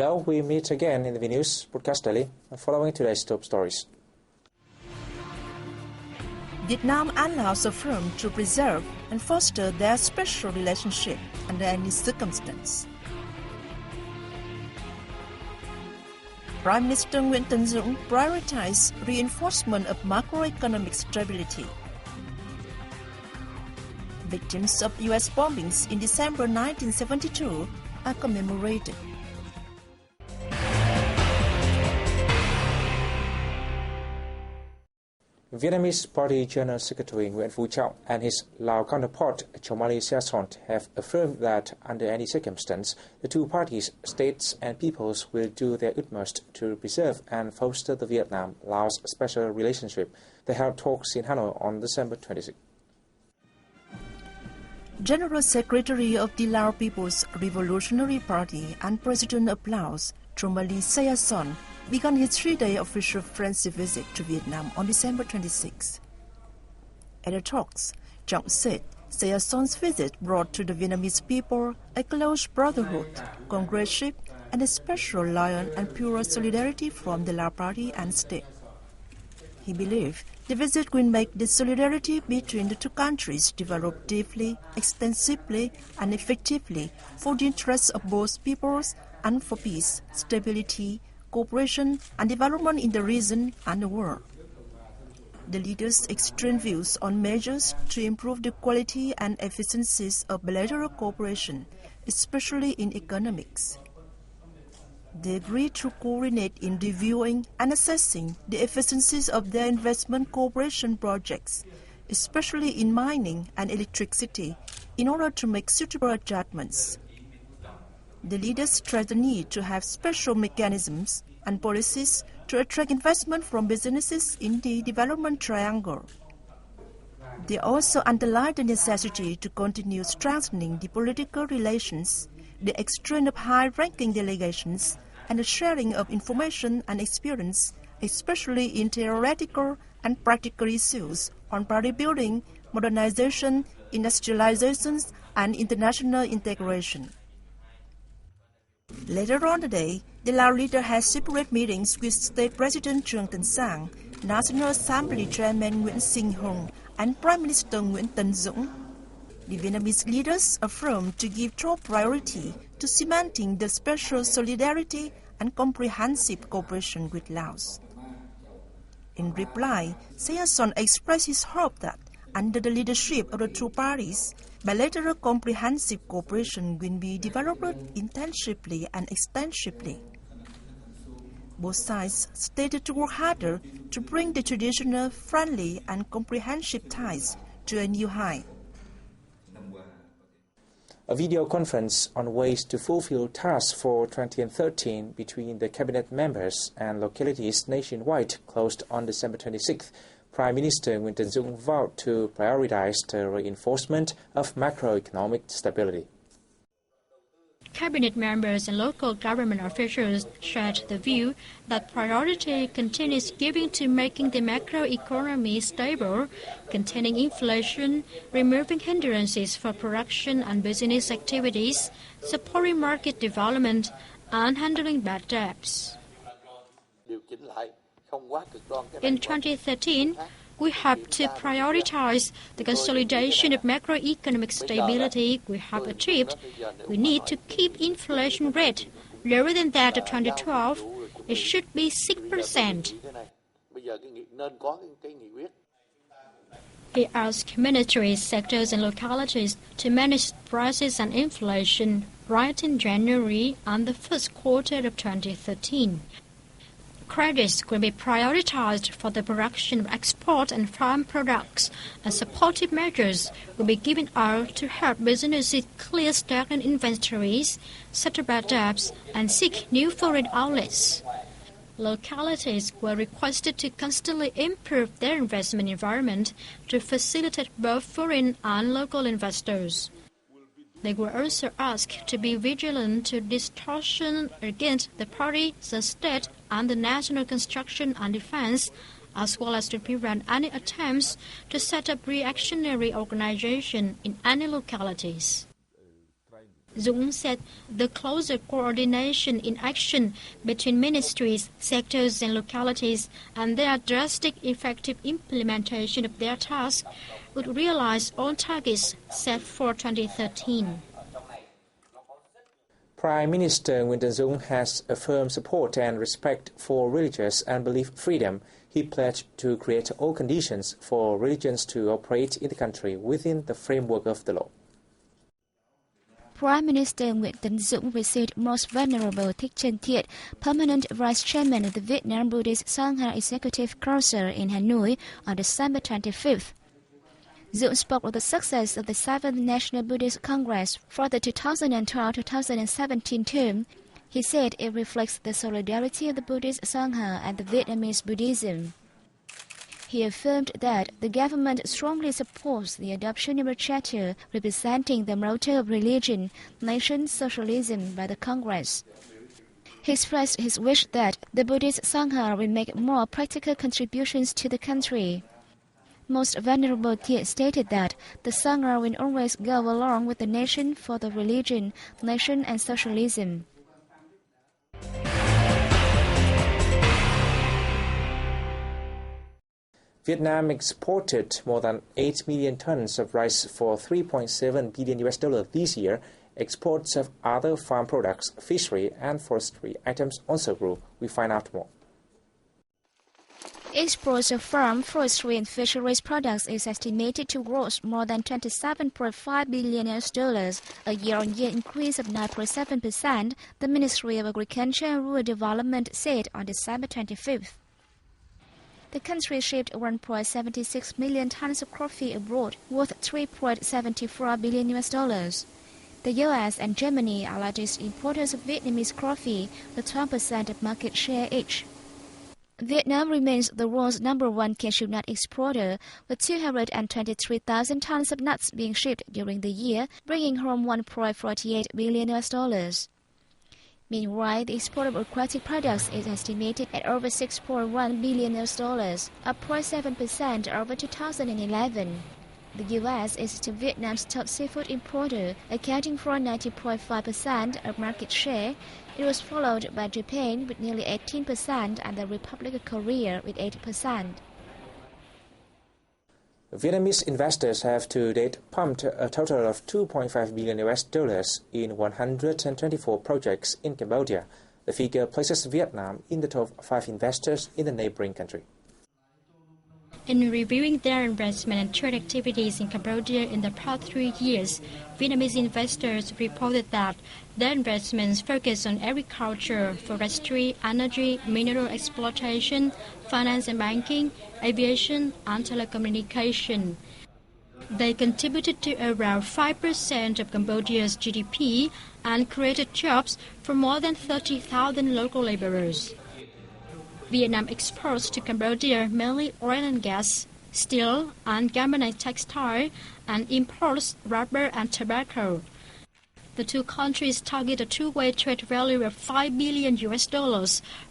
Hello, we meet again in the VNews Broadcast Daily, following today's top stories. Vietnam and Laos affirm to preserve and foster their special relationship under any circumstance. Prime Minister Nguyễn Tấn Dũng prioritized reinforcement of macroeconomic stability. Victims of U.S. bombings in December 1972 are commemorated. Vietnamese Party General Secretary Nguyễn Phú Trọng and his Lao counterpart Chomali Siasont have affirmed that under any circumstance, the two parties, states and peoples will do their utmost to preserve and foster the Vietnam-Laos special relationship. They held talks in Hanoi on December 26. General Secretary of the Lao People's Revolutionary Party and President of Laos, Chomali Siasont, began his 3-day official friendship visit to Vietnam on December 26. At the talks, Trọng said Siasont's visit brought to the Vietnamese people a close brotherhood, comradeship, and a special loyal and pure solidarity from the Lao Party and state. He believed the visit will make the solidarity between the two countries develop deeply, extensively, and effectively for the interests of both peoples and for peace, stability, cooperation and development in the region and the world. The leaders exchanged views on measures to improve the quality and efficiencies of bilateral cooperation, especially in economics. They agreed to coordinate in reviewing and assessing the efficiencies of their investment cooperation projects, especially in mining and electricity, in order to make suitable adjustments. The leaders stressed the need to have special mechanisms and policies to attract investment from businesses in the development triangle. They also underlined the necessity to continue strengthening the political relations, the exchange of high-ranking delegations, and the sharing of information and experience, especially in theoretical and practical issues on party building, modernization, industrialization, and international integration. Later on today, the Lao leader has separate meetings with State President Trường Tấn Sang, National Assembly Chairman Nguyễn Sinh Hùng, and Prime Minister Nguyễn Tấn Dũng. The Vietnamese leaders affirmed to give top priority to cementing the special solidarity and comprehensive cooperation with Laos. In reply, Siasont expressed his hope that, under the leadership of the two parties, bilateral comprehensive cooperation will be developed intensively and extensively. Both sides stated to work harder to bring the traditional, friendly, and comprehensive ties to a new height. A video conference on ways to fulfill tasks for 2013 between the cabinet members and localities nationwide closed on December 26th. Prime Minister Nguyễn Tấn Dũng vowed to prioritize the reinforcement of macroeconomic stability. Cabinet members and local government officials shared the view that priority continues giving to making the macroeconomy stable, containing inflation, removing hindrances for production and business activities, supporting market development, and handling bad debts. In 2013, we have to prioritize the consolidation of macroeconomic stability we have achieved. We need to keep inflation rate lower than that of 2012. It should be 6%. He asked military sectors and localities to manage prices and inflation right in January and the first quarter of 2013. Credits will be prioritized for the production of export and farm products, and supportive measures will be given out to help businesses clear stagnant inventories, settle bad debts, and seek new foreign outlets. Localities were requested to constantly improve their investment environment to facilitate both foreign and local investors. They were also asked to be vigilant to distortion against the party, the state, and the national construction and defense, as well as to prevent any attempts to set up reactionary organization in any localities. Dũng said the closer coordination in action between ministries, sectors and localities and their drastic effective implementation of their tasks would realize all targets set for 2013. Prime Minister Nguyễn Tấn Dũng has a firm support and respect for religious and belief freedom. He pledged to create all conditions for religions to operate in the country within the framework of the law. Prime Minister Nguyễn Tấn Dũng received Most Venerable Thích Trân Thiện, Permanent Vice Chairman of the Vietnam Buddhist Sangha Executive Council in Hanoi on December 25th. Dũng spoke of the success of the 7th National Buddhist Congress for the 2012-2017 term. He said it reflects the solidarity of the Buddhist Sangha and the Vietnamese Buddhism. He affirmed that the government strongly supports the adoption of a charter representing the motto of religion, nation, socialism by the Congress. He expressed his wish that the Buddhist Sangha will make more practical contributions to the country. Most Venerable Thiện stated that the Sangha will always go along with the nation for the religion, nation and socialism. Vietnam exported more than 8 million tons of rice for $3.7 billion this year. Exports of other farm products, fishery and forestry items also grew. We find out more. Exports of farm, forestry and fisheries products is estimated to gross more than $27.5 billion, a year-on-year increase of 9.7%, the Ministry of Agriculture and Rural Development said on December 25th. The country shipped 1.76 million tons of coffee abroad, worth $3.74 billion. The U.S. and Germany are largest importers of Vietnamese coffee, with 12% of market share each. Vietnam remains the world's #1 cashew nut exporter, with 223,000 tons of nuts being shipped during the year, bringing home $1.48 billion. Meanwhile, the export of aquatic products is estimated at over $6.1 billion, up 0.7% over 2011. The U.S. is still Vietnam's top seafood importer, accounting for 90.5% of market share. It was followed by Japan with nearly 18% and the Republic of Korea with 8%. Vietnamese investors have to date pumped a total of $2.5 billion in 124 projects in Cambodia. The figure places Vietnam in the top 5 investors in the neighboring country. In reviewing their investment and trade activities in Cambodia in the past 3 years, Vietnamese investors reported that their investments focus on agriculture, forestry, energy, mineral exploitation, finance and banking, aviation, and telecommunication. They contributed to around 5% of Cambodia's GDP and created jobs for more than 30,000 local laborers. Vietnam exports to Cambodia mainly oil and gas, steel and garment and textile, and imports rubber and tobacco. The two countries target a two-way trade value of $5 billion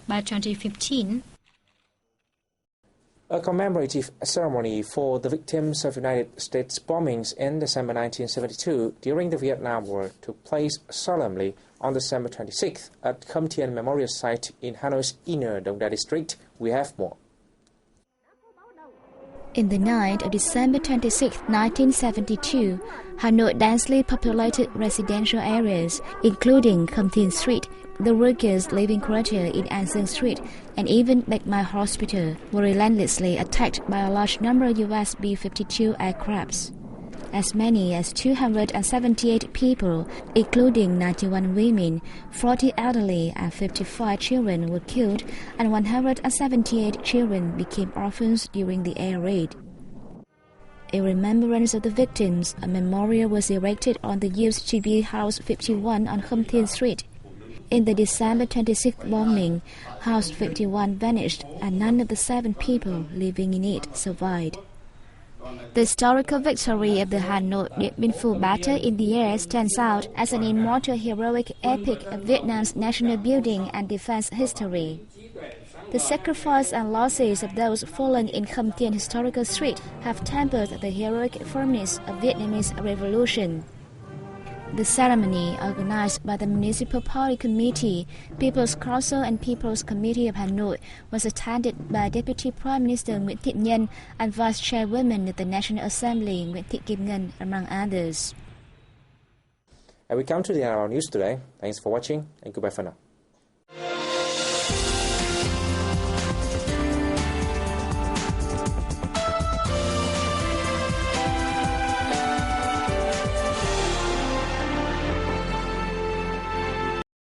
by 2015. A commemorative ceremony for the victims of United States bombings in December 1972 during the Vietnam War took place solemnly on December 26th at Kham Thien Memorial Site in Hanoi's inner Dong Da district. We have more. In the night of December 26, 1972, Hanoi densely populated residential areas, including Kham Thien Street, the workers' living quarter in An Sương Street, and even Bạch Mai Hospital, were relentlessly attacked by a large number of US B-52 aircrafts. As many as 278 people, including 91 women, 40 elderly and 55 children were killed, and 178 children became orphans during the air raid. In remembrance of the victims, a memorial was erected on the Youth Tribute House 51 on Kham Thien Street. In the December 26th bombing, House 51 vanished and none of the 7 people living in it survived. The historical victory of the Hanoi Điện Biên Phủ battle in the air stands out as an immortal heroic epic of Vietnam's national building and defense history. The sacrifice and losses of those fallen in Kham Thien Historical Street have tempered the heroic firmness of Vietnamese revolution. The ceremony, organized by the Municipal Party Committee, People's Council and People's Committee of Hanoi, was attended by Deputy Prime Minister Nguyễn Thị Nhân and Vice Chairwoman of the National Assembly Nguyễn Thị Kim Ngân, among others. And we come to the end of our news today. Thanks for watching and goodbye for now.